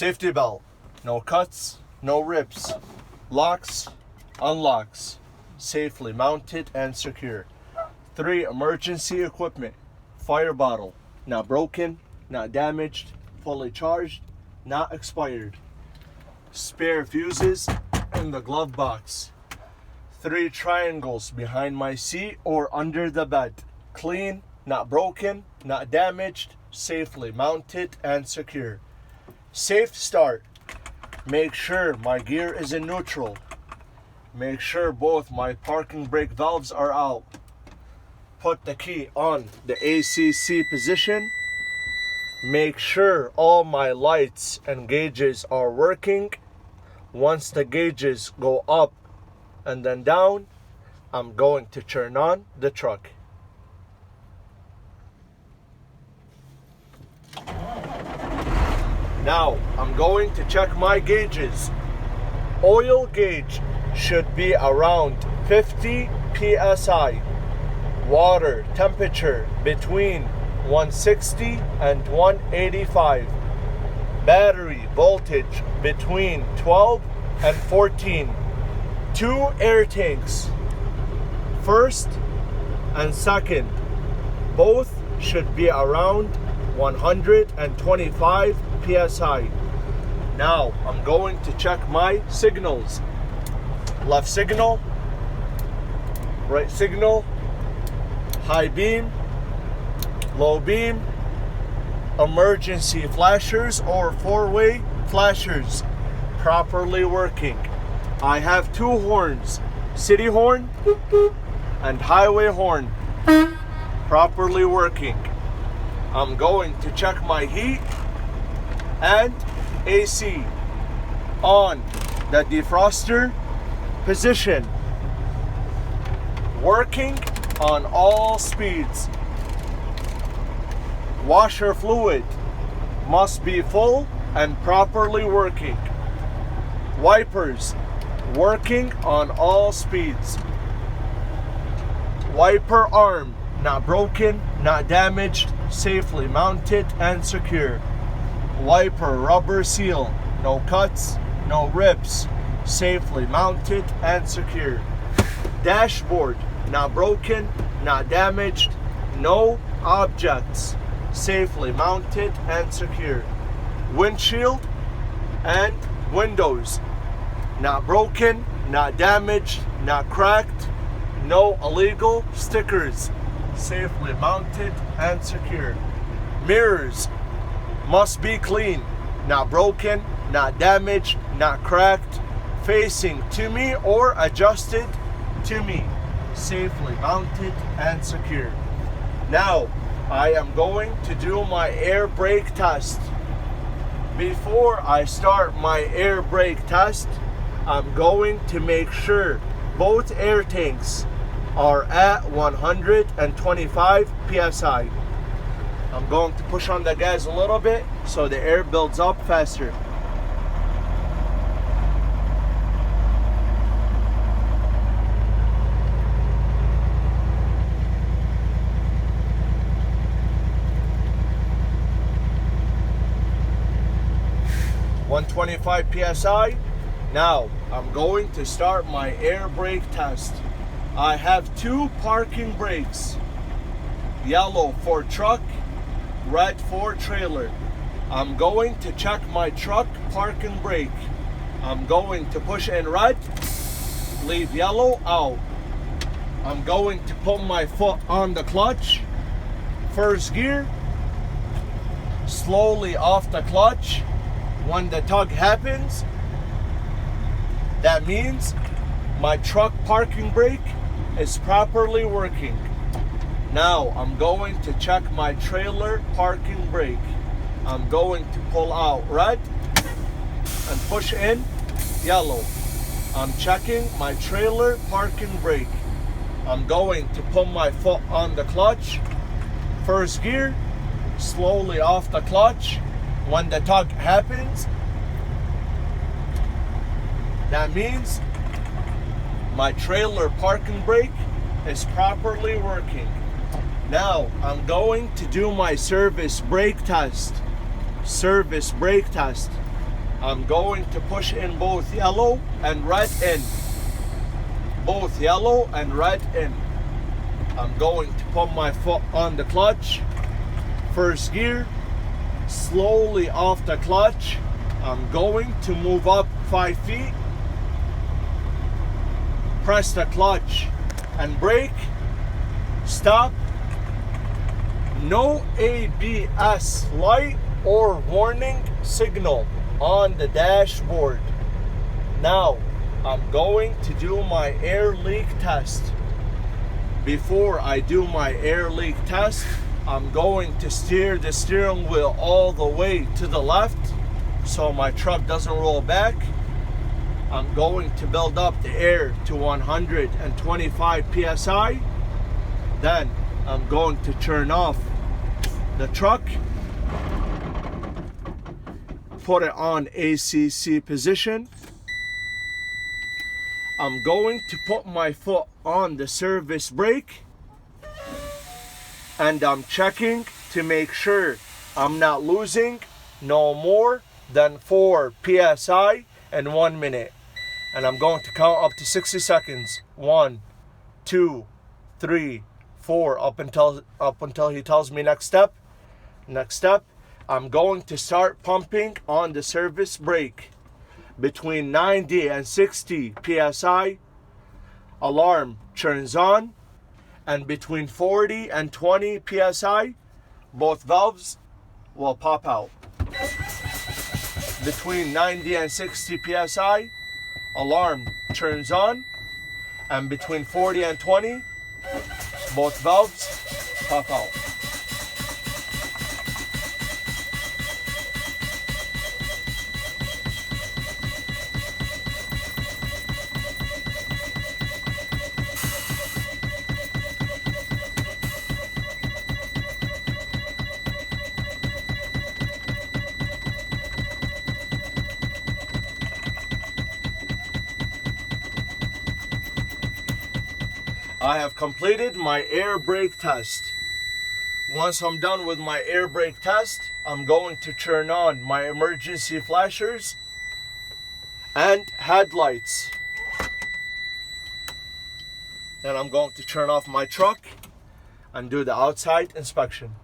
Safety belt, no cuts, no rips, locks, unlocks, safely mounted and secure. 3. Emergency equipment, fire bottle, not broken, not damaged, fully charged, not expired. Spare fuses in the glove box. 3 triangles behind my seat or under the bed, clean, not broken, not damaged, safely mounted and secure. Safe start. Make sure my gear is in neutral. Make sure both my parking brake valves are out. Put the key on the ACC position. Make sure all my lights and gauges are working. Once the gauges go up and then down, I'm going to turn on the truck. Now, I'm going to check my gauges. Oil gauge should be around 50 psi. Water temperature between 160 and 185. Battery voltage between 12 and 14. 2 air tanks. First and second, both should be around 125 psi. Now I'm going to check my signals. Left signal, right signal, high beam, low beam, emergency flashers or 4-way flashers properly working. I have 2 horns, city horn and highway horn properly working. I'm going to check my heat and AC on the defroster position, working on all speeds. Washer fluid must be full and properly working. Wipers working on all speeds. Wiper arm not broken, not damaged, safely mounted and secure. Wiper rubber seal, no cuts, no rips, safely mounted and secure. Dashboard not broken, not damaged, no objects, safely mounted and secure. Windshield and windows not broken, not damaged, not cracked, no illegal stickers, safely mounted and secure. Mirrors must be clean, not broken, not damaged, not cracked, facing to me or adjusted to me, safely mounted and secure. Now I am going to do my air brake test. Before I start my air brake test, I'm going to make sure both air tanks are at 125 psi. I'm going to push on the gas a little bit so the air builds up faster. (125 psi). Now I'm going to start my air brake test. I have 2 parking brakes, yellow for truck, red for trailer. I'm going to check my truck parking brake. I'm going to push in red, leave yellow out. I'm going to put my foot on the clutch, first gear, slowly off the clutch. When the tug happens, that means my truck parking brake is properly working. Now I'm going to check my trailer parking brake. I'm going to pull out red and push in yellow. I'm checking my trailer parking brake. I'm going to put my foot on the clutch, first gear, slowly off the clutch. When the tug happens, that means my trailer parking brake is properly working. Now I'm going to do my service brake test. Service brake test. I'm going to push in both yellow and red in. Both yellow and red in. I'm going to put my foot on the clutch. First gear, slowly off the clutch. I'm going to move up 5 feet. Press the clutch and brake. Stop. No ABS light or warning signal on the dashboard. Now, I'm going to do my air leak test. Before I do my air leak test, I'm going to steer the steering wheel all the way to the left so my truck doesn't roll back. I'm going to build up the air to 125 psi. Then I'm going to turn off the truck, put it on ACC position. I'm going to put my foot on the service brake, and I'm checking to make sure I'm not losing no more than 4 psi in 1 minute. And I'm going to count up to 60 seconds. 1, 2, 3, 4, up until he tells me next step. Next step, I'm going to start pumping on the service brake. Between 90 and 60 psi, alarm turns on, and between 40 and 20 psi, both valves will pop out. Between 90 and 60 psi, alarm turns on, and between 40 and 20, both valves pop out. I have completed my air brake test. Once I'm done with my air brake test, I'm going to turn on my emergency flashers and headlights. Then I'm going to turn off my truck and do the outside inspection.